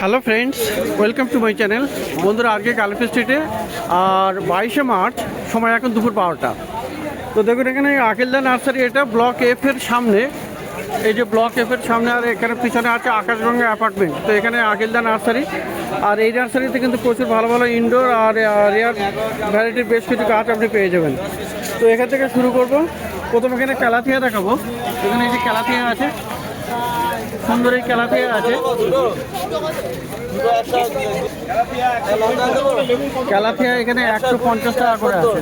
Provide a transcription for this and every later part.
Hello friends, welcome to my channel. বন্ধুরা, আজকে caliph স্ট্রিটে আর 22শে মার্চ, সময় এখন দুপুর 12টা। তো দেখুন, এখানে আকিলদা নার্সারি, এটা ব্লক এফ এর সামনে। এই যে ব্লক এফ এর সামনে, আর এখানে পিছনে আছে আকাশগঙ্গা অ্যাপার্টমেন্ট। তো এখানে আকিলদা নার্সারি, আর এই নার্সারিতে কিন্তু প্রচুর ভালো ভালো ইনডোর আর রেয়ার ভ্যারাইটির বেশ কিছু গাছ আপনি পেয়ে যাবেন। তো এখান থেকে শুরু করব। প্রথম এখানে ক্যালাথিয়া দেখাবো। এখানে এই যে ক্যালাথিয়া আছে, সুন্দর এই ক্যালাথিয়া আছে। ক্যালাথিয়া এখানে 150 টাকা করে আছে।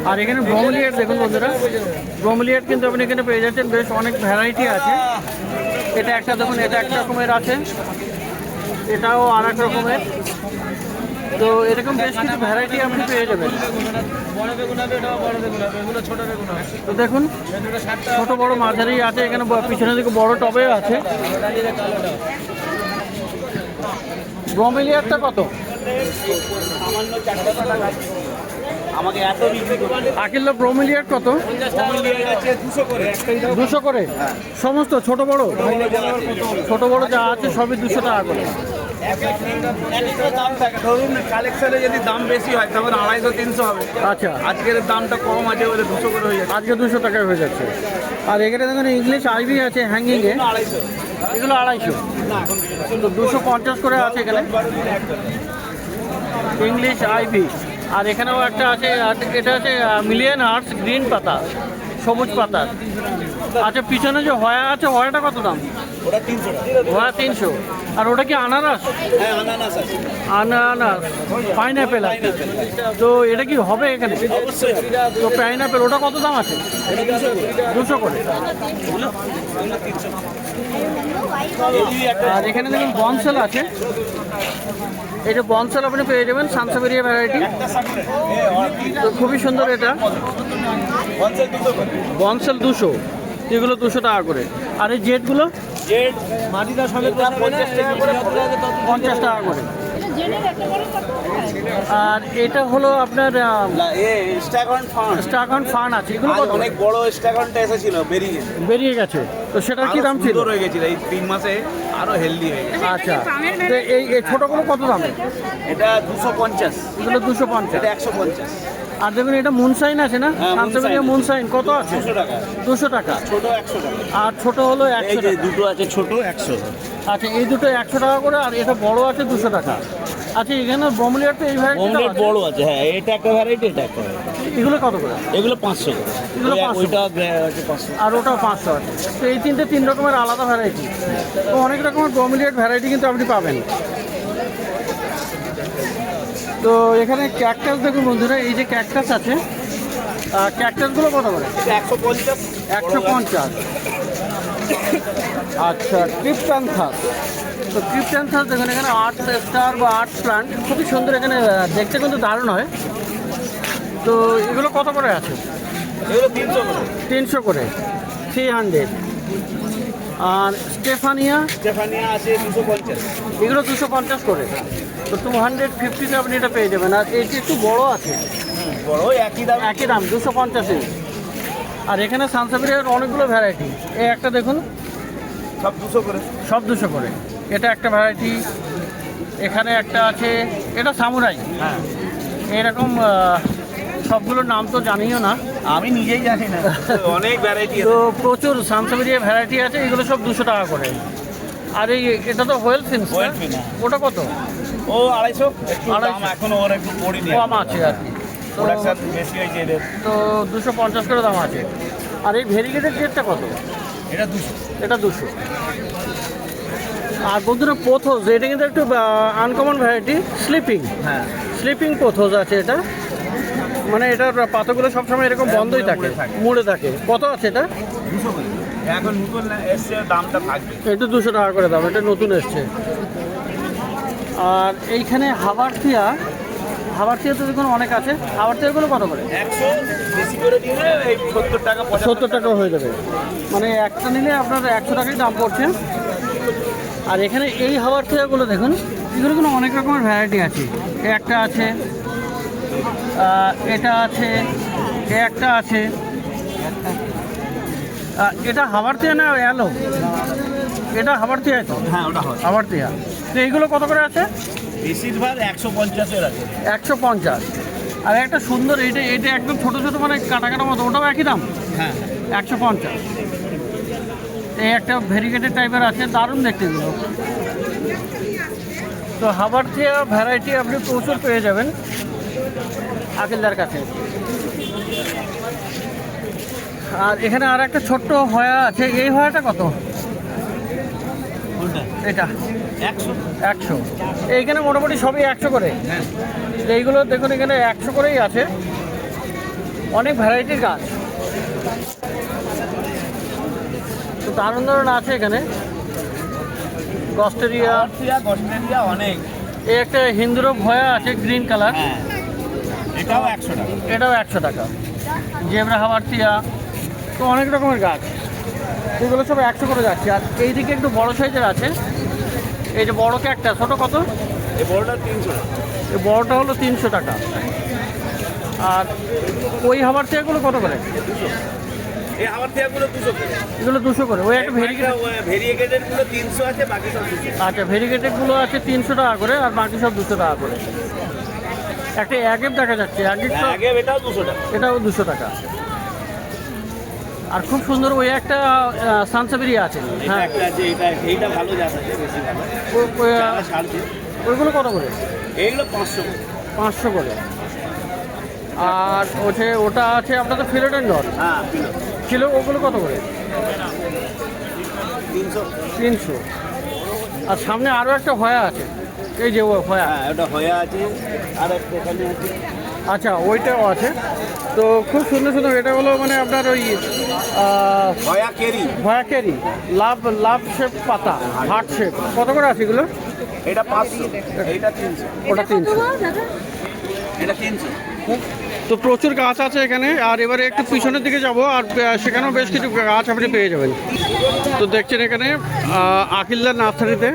আর এখানে ব্রোমেলিয়াড দেখুন বন্ধুরা, ব্রোমেলিয়াড কিন্তু আপনি এখানে পেয়ে যাচ্ছেন, বেশ অনেক ভ্যারাইটি আছে। এটা একটা দেখুন, এটা এক রকমের আছে, এটাও আর এক রকমের। তো এরকম বেশ কিছু ভ্যারাইটি আপনি পেয়ে যাবেন। তো দেখুন, ছোট বড় মাঝারি আছে, এখানে পিছনের দিকে বড় টবেও আছে। ব্রোমেলিয়াডটা কত? আমাকে এত বিক্রি করবে। আকিল, ব্রোমেলিয়াড কত? 200 করে সমস্ত ছোট বড় যা আছে সবই 200 টাকা করে। দাম থাকে, ধরুন কালেকশনে যদি দাম বেশি হয় তখন 250-300 হবে। আচ্ছা, আজকের দামটা কম আছে বলে 200 করে হয়ে যাচ্ছে। আজকে 200 টাকায় হয়ে যাচ্ছে। আর এখানে দেখুন ইংলিশ আইভি আছে হ্যাঙ্গিংয়ে, 250 এগুলো 250। তো 250 করে আছে এখানে ইংলিশ আইভি। আর এখানেও একটা আছে, এটা আছে মিলিয়ন আর্টস গ্রিন পাতা, সবুজ পাতা। আচ্ছা, পিছনে যে হয়া আছে, হয়াটা কত দাম? ওটা 300 টাকা। হয়া 300। আর ওটা কি আনারস? হ্যাঁ, আনারস আছে। আনারস, পাইনঅ্যাপেল আছে। তো এটা কি হবে এখানে? অবশ্যই হবে। তো পাইনঅ্যাপেল ওটা কত দাম আছে? এটা 200 করে। এগুলো 300। আর এখানে দেখুন বনসেল আছে, এই যে বনসেল আপনি পেয়ে যাবেন, সানসাবেরিয়া ভ্যারাইটি। তো খুবই সুন্দর এটা, বনসেল 200, এগুলো 200 টাকা করে। আর এই জেটগুলো জেড মাটিটা সমেত 50 টাকা করে, 50 টাকা করে। আর এটা হলো আপনার স্টাগন ফান আছে, এগুলো কত? অনেক বড় স্ট্যাগনটা এসেছিল, বেরিয়ে গেছে। তো সেটার কি দাম ছিল? হয়ে গেছিল, এই 3 মাসে আরো হেলদি হয়ে গেছে। আচ্ছা, তো এই ছোটগুলো কত দামে? এটা 250, এগুলো 250। এটা 150। আর দেখুন এটা মুনসাইন আছে না, হ্যাঁ, সানসাবেরিয়া মুনসাইন কত আছে? 200 টাকা। 200 টাকা। ছোট 100 টাকা। আর ছোট হলো এই 100 যে টাকা। দুটো আছে ছোট 100। আচ্ছা, এই দুটো 100 টাকা করে, আর এটা বড় আছে 200 টাকা। আচ্ছা, এখানে ব্রোমেলিয়াড তো এই ভ্যারাইটিটা অমলেট বড় আছে, হ্যাঁ, এটা একটা ভ্যারাইটি, এটা একটা variety। এগুলো কত করে? এগুলো 500 করে। এগুলো 500। ওইটা আছে 500। আর ওটাও 500 আছে। তো এই তিন রকমের আলাদা ভ্যারাইটি। তো অনেক রকমের ব্রোমেলিয়াড ভ্যারাইটি কিন্তু আপনি পাবেন। তো এখানে ক্যাকটাস দেখুন বন্ধুরা, এই যে ক্যাকটাস আছে, ক্যাকটাসগুলো কত করে? 150। 150। আচ্ছা, ক্রিপ্টান্থাস। তো ক্রিপ্টান্থাস দেখুন, এখানে 8 স্টার বা 8 প্লান্ট, খুবই সুন্দর। এখানে দেখতে কিন্তু দারুণ হয়। তো এগুলো কত করে আছে? এগুলো 300 করে। 300 করে, 300। আর স্টেফানিয়া আছে 250। এগুলো 250 করে। তো 250-তে আপনি এটা পেয়ে যাবেন। আর এটি একটু বড় আছে, বড় ওই একই দাম। 250-এ। আর এখানে সানসাবেরিয়ার অনেকগুলো ভ্যারাইটি। এই একটা দেখুন, সব 200 করে। সব 200 করে। এটা একটা ভ্যারাইটি। এখানে একটা আছে, এটা সামুরাই। হ্যাঁ, এরকম সবগুলোর নাম তো জানিও না, আমি নিজেই জানি না, অনেক ভ্যারাইটি তো আছে। প্রচুর সানসাবেরিয়া ভ্যারাইটি আছে, এগুলো সব 200 টাকা করে। আর এটা তো হোয়েল ফিন্স, Whale fin, হ্যাঁ। ওটা কত? ও 250। একটু দাম 250 এখনো ওর একটু পড়িনি, কম আছে আর কি। তো প্রোডাকশন বেশি হয়েছে এদের। 250 করে দাম আছে। আর এই ভেরিগেটেড জেটটা কত? এটা 200। এটা 200। আর বন্ধুরা, পোথোস, এটা কিন্তু একটু আনকমন ভ্যারাইটি, হ্যাঁ, স্লিপিং পোথোস আছে এটা। মানে এটার পাতাগুলো সবসময় এরকম বন্ধই থাকে, মুড়ে থাকে। কত আছে এটা? 200 করে। এখন নতুন এসছে, দামটা থাকবে। একটু 200 টাকা করে দাম, এটা নতুন এসছে। আর এইখানে হাবারথিয়া তো দেখুন অনেক আছে। হাবারথিয়াগুলো কত করে? 100 বেশি করে দিলে এই 70 টাকা 70 টাকা হয়ে যাবে। মানে একটা নিলে আপনার 100 টাকাই দাম পড়ছে। আর এখানে এই হাবারথিয়াগুলো দেখুন, এগুলো কোনো অনেক রকমের ভ্যারাইটি আছে। একটা আছে, এটা আছে, একটা আছে। এটা হাবারথিয়া না অ্যালো? এটা হাবার তিয়া তো? হ্যাঁ ওটা হয়। হাবার তিয়া। তো এইগুলো কত করে আছে? বেশিরভাগ 150-এর আছে। 150। আর একটা সুন্দর এটা এটা একদম ছোট ছোট মানে কাটা কাটা মতো, ওটাও একই দাম? হ্যাঁ 150। এই একটা ভেরিগেটেড টাইপের আছে, দারুণ দেখতে এগুলো। তো হাবার তিয়া ভ্যারাইটি আপনি প্রচুর পেয়ে যাবেন আকিলদার কাছে। আর এখানে আর একটা ছোট্ট হয়া আছে, এই হয়াটা কত? এটা 100। এইখানে মোটামুটি সবই 100 করে। হ্যাঁ তো এইগুলো দেখুন এখানে 100 করেই আছে, অনেক ভ্যারাইটির গাছ। তো দারুণ দারুণ আছে এখানে, গস্টেরিয়া অনেক। এই একটা হিন্দুরও ভয়া আছে গ্রিন কালার, হ্যাঁ এটাও 100 টাকা। এটাও 100 টাকা। জেব্রা হাবারতিয়া, তো অনেক রকমের গাছ, এগুলো সব 100 করে যাচ্ছে। আর এইদিকে একটু বড় সাইজের আছে, এই যে বড় ক্যাকটাস, ছোটো কত? এই বড়টা 300 টাকা। এই বড়টা হলো 300 টাকা। আর ওই হাবারতিয়াগুলো কত করে? এই হাওয়ার থেয়াগুলো 200 করে। এগুলো 200 করে। ওই একটা ভেরিগেটেড গুলো 300 আছে, বাকি সব 200। আচ্ছা, ভেরিগেটেডগুলো আছে 300 টাকা করে, আর বাকি সব 200 টাকা করে। একটা অ্যাগেপ দেখা যাচ্ছে, অ্যাগেপটা আগে এটাও 200 টাকা। এটাও 200 টাকা। আর খুব সুন্দর ওই একটা সানসাবেরি আছে। এটা হ্যাঁ, একটা আছে, এইটা ভালো জাত আছে, বেশি ভালো। আমরা ছাড়ছি। ওইগুলো কত করে? এইগুলো 500 করে। 500 করে। আর ওটা আছে আপনাদের ফিলোডেন্ডন হ্যাঁ কিলো, ওগুলো কত করে? 300। 300। আর সামনে আরও একটা হয়া আছে, এই যে হয়া। হ্যাঁ ওটা হয়া আছে, আর একটা এখানে আছে। আচ্ছা, ওইটাও আছে। তো খুব সুন্দর সুন্দর। এটা হলো মানে আপনার ওই হয়া কেরি। ভয়া ক্যারি, লাভ শেপ পাতা, হার্ট শেপ, কত করে আছে এগুলো? এটা 500, এইটা 300। ওটা 300। এটা 300। তো প্রচুর গাছ আছে এখানে। আর এবারে একটু পিছনের দিকে যাব, আর সেখানেও বেশ কিছু গাছ আপনি পেয়ে যাবেন। তো দেখছেন এখানে আকিলদার নার্সারিতে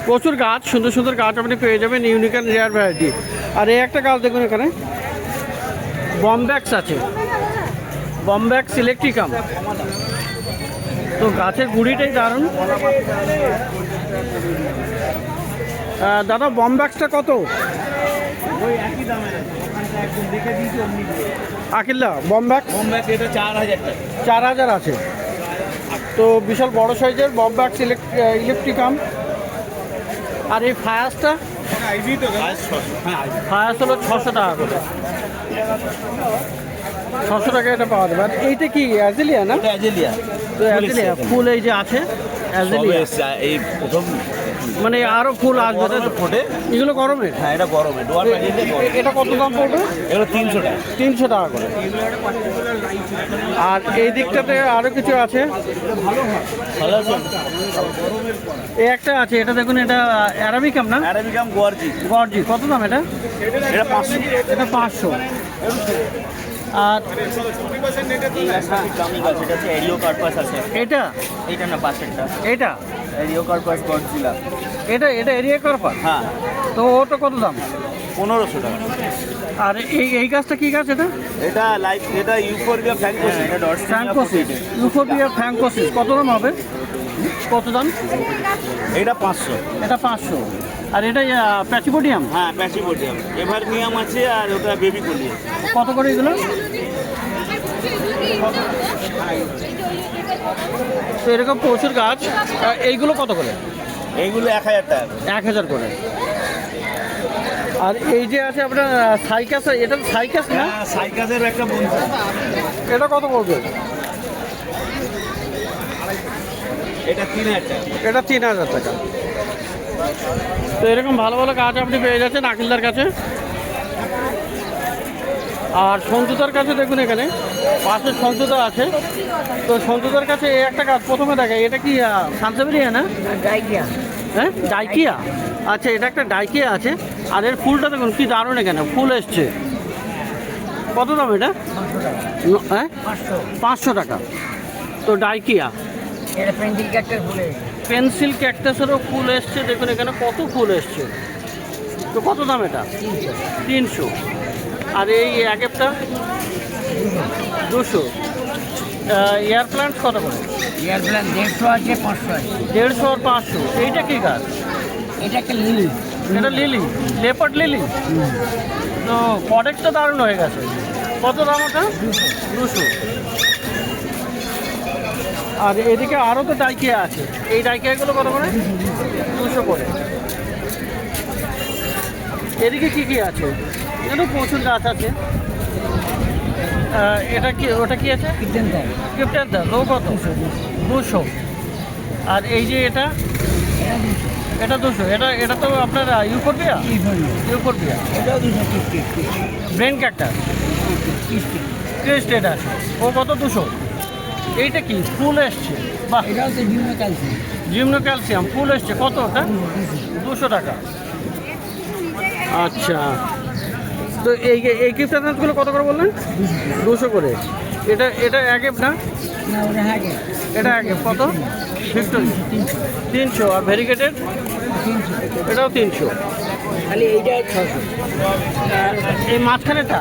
প্রচুর গাছ, সুন্দর সুন্দর গাছ আপনি পেয়ে যাবেন, ইউনিক অ্যান্ড রেয়ার ভ্যারাইটি। আর এই একটা গাছ দেখুন এখানে, বমব্যাক্স আছে, বমব্যাক্স ইলেকট্রিকাম। তো গাছের গুঁড়িটাই দারুণ। দাদা, বমব্যাক্সটা কত? ওই একই দামের আছে, ওখানটা একদম দেখে দিয়েছি অমনি দিয়ে। আকিল্লা বমব্যাক্স কমব্যাক এটা 4000 টাকা। 4000 আছে। তো বিশাল বড় সাইজের বমব্যাক্স ইলেকট্রিকাম। আর এই ফায়াসটা? ফায়াস হলো 600 টাকা করে। 600 টাকা এটা পাওয়া যাবে। আর এইটা কি অ্যাজেলিয়া না? এটা অ্যাজেলিয়া। তো অ্যাজেলিয়া ফুল এই যে আছে, অ্যাজেলিয়া এই প্রথম মানে আরো ফুল আসবে তাই তো? ফোটে। এগুলো গরমের? হ্যাঁ এটা গরমে, ডোয়ার প্যাকেটে গরম। এটা কত দাম পড়বে? এগুলো 300 টাকা। 300 টাকা করে। আর এই দিকটাতে আরো কিছু আছে, ভালো আছে। এই একটা আছে, এটা দেখুন, এটা অ্যারাবিকাম না? অ্যারাবিকাম গর্জি। গর্জি, কত দাম এটা? এটা 500। এটা 500। আর দামি গাছ, এটা আছে এরিও কার্পাস আছে। এটা এইটা না পাশেরটা, এটা এরিও কার্পাস গডজিলা। এটা এরিয়া করপার। হ্যাঁ তো ওটা কত দাম? 1500 টাকা। আর এই গাছটা কি গাছ এটা? এটা লাইক, এটা ইউফোরবিয়া ফ্র্যাঙ্কোসিস। এটা ফ্র্যাঙ্কোসিস, ইউফোরবিয়া ফ্র্যাঙ্কোসিস, কত দাম হবে? কত দাম? এটা 500। এটা 500। আর এটা প্যাচিপোডিয়াম? হ্যাঁ প্যাসিপোডিয়াম। এভারনিয়াম আছে, আর ওটা বেবি কলিয়া। কত করে এগুলো? তো এরকম প্রচুর গাছ। এইগুলো কত করে? এইগুলো 1000 টাকা। 1000 করে। আর এই যে আছে আপনার সাইকাস, এটা সাইকাস না? হ্যাঁ সাইকাসের একটা বন্ধু। এটা কত পড়বে? এটা 3000 টাকা। এটা 3000 টাকা। তো এরকম ভালো ভালো গাছ আপনি পেয়ে যাচ্ছেন আকিলদার কাছে। আর সঞ্জুদার কাছে দেখুন, এখানে পাশে সঞ্জুদা আছে। তো সঞ্জুদার কাছে এই একটা গাছ প্রথমে দেখায়, এটা কি সানসাবেরিয়া না? ডাইকিয়া। হ্যাঁ, ডাইকিয়া। আচ্ছা, এটা একটা ডাইকিয়া আছে। আর এর ফুলটা দেখুন কি দারুণ, এখানে ফুল এসছে। কত দাম এটা? হ্যাঁ, 500 টাকা। তো ডাইকিয়া, এটা পেন্টিং ক্যাক্টাস ফুলে। পেন্সিল ক্যাকটাসেরও ফুল এসছে, দেখুন এখানে কত ফুল এসছে। তো কত দাম এটা? 300। আর এই অ্যাগেপটা 200। এয়ার প্ল্যান্ট কত করে? এয়ার প্ল্যান 150 আছে 500 আছে। 150 আর 500। এইটা কি গাছ? এটা একটা লিলি। এটা লিলি, লেপার্ড লিলি। তো প্রোডাক্টটা দারুণ হয়ে গেছে। কত দাম ওটা? 200। আর এদিকে আরও তো ডাইকিয়া আছে, এই ডাইকিয়াগুলো কত করে? 200 করে। এদিকে কি কি আছে? এখানে প্রচুর গাছ আছে। এটা কি, ওটা কি আছে? ক্রিপ্টেন্থা। লো কত? 200। আর এই যে এটা, এটা 200। এটা তো আপনার ইউফোরবিয়া। ইউফোরবিয়া। এটাও 250। Brain cactus, ক্রিস্ট। এটা ও কত? 200। এইটা কি ফুল এসছে? বাহ, এটাও তো জিমনো ক্যালসিয়াম। জিমনো ক্যালসিয়াম ফুল এসছে। কত ওটা? 200 টাকা। আচ্ছা, তো এই ক্রিপ্টাসগুলো কত করে বললেন? 200 করে। এটা অ্যাগেপ না? না ওটা হ্যাঁ এটা অ্যাগেপ কত? 50। 300। আর ভেরিগেটেড 300। এটাও 300। খালি এইটা 600। এই মাঝখানেটা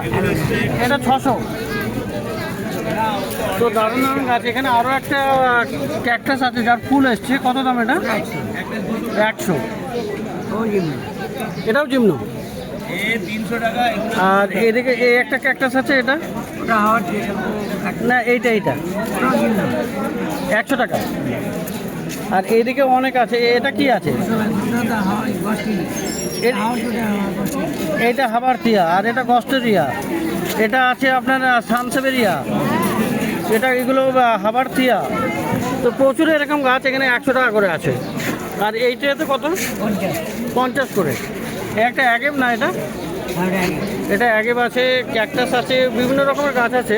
এটা 600। তো দারুণ দারুণ গাছ। এখানে আরও একটা ক্যাকটাস আছে যার ফুল এসছে। কত দাম এটা? 100। ও জিমনো। এটাও জিমনো। 300 টাকা। আর এদিকে এই একটা ক্যাকটাস আছে, এটা ওটা হাওয়ার না, এইটা ওটাও জিমনো। 100 টাকা। আর এইদিকে অনেক আছে। এটা কি আছে? ওটা হাওয়ার গস্তি। এর- এইটা হাবারটিয়া। আর এটা গস্টেরিয়া। এটা আছে আপনার সানসেবেরিয়া। এটা এগুলো হাবারটিয়া। তো প্রচুর এরকম গাছ এখানে 100 টাকা করে আছে। আর এইটাতে কত? 50 করে। একটা অ্যাগেব না এটা? এটা অ্যাগেব আছে, ক্যাকটাস আছে, বিভিন্ন রকমের গাছ আছে।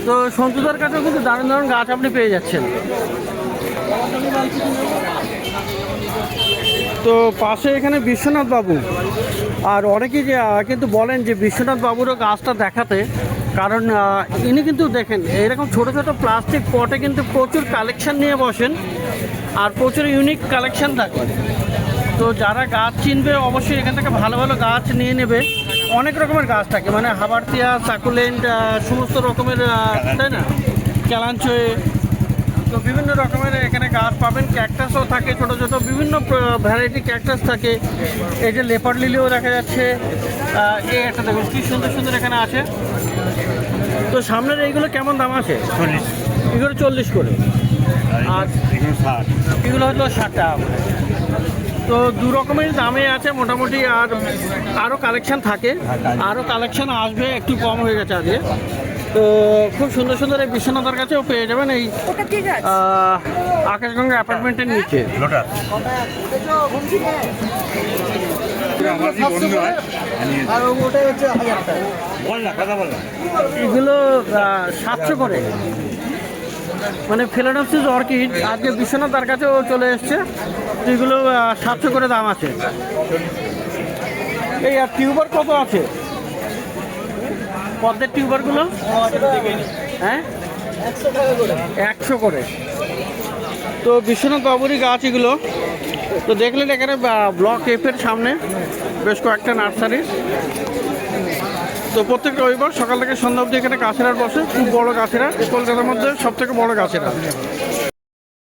তো সন্তুদার কাছেও কিন্তু দারুণ দারুণ গাছ আপনি পেয়ে যাচ্ছেন। তো পাশে এখানে বিশ্বনাথ বাবু। আর অনেকেই যে কিন্তু বলেন যে বিশ্বনাথ বাবুরও গাছটা দেখাতে, কারণ ইনি কিন্তু দেখেন এরকম ছোট ছোট প্লাস্টিক পটে কিন্তু প্রচুর কালেকশন নিয়ে বসেন। আর প্রচুর ইউনিক কালেকশন থাকে। তো যারা গাছ চিনবে অবশ্যই এখান থেকে ভালো ভালো গাছ নিয়ে নেবে। অনেক রকমের গাছ থাকে, মানে হাবারটিয়া, সাকুলেন্ট, সমস্ত রকমের, তাই না, ক্যালাঞ্চয়ে। তো বিভিন্ন রকমের এখানে গাছ পাবেন। ক্যাকটাসও থাকে ছোটো ছোটো, বিভিন্ন ভ্যারাইটি ক্যাকটাস থাকে। এই যে লেপার্ড লিলিও দেখা যাচ্ছে। এই একটা দেখুন কি সুন্দর সুন্দর এখানে আছে। তো সামনের এইগুলো কেমন দাম আছে? এগুলো 40 করে। আর এগুলো হলো 60 টাকা করে। তো দু রকমের দামে আছে মোটামুটি। আর আরও কালেকশন থাকে, আরও কালেকশন আসবে, একটু কম হয়ে গেছে আজকে। তো খুব সুন্দর সুন্দর এই বিশ্বনাথের কাছেও পেয়ে যাবেন এই আকাশগঙ্গা অ্যাপার্টমেন্টের নিচে। এগুলো 700 করে। মানে ফিলাডেলফিস অর্কিড আজকে বিশ্বনাথ তার কাছেও চলে এসছে। তো এগুলো 700 করে দাম আছে। এই আর টিউবার কত আছে? পদ্মের টিউবারগুলো হ্যাঁ 100 করে। তো বিশ্বনাথ বাবুরই গাছ এগুলো। তো দেখলেন এখানে ব্লক এফের সামনে বেশ কয়েকটা নার্সারি। তো প্রত্যেক রবিবার সকাল থেকে সন্ধ্যা অবধি এখানে গাছের হাট বসে। খুব বড় গাছের হাট, কলকাতার মধ্যে সব থেকে বড় গাছের হাট।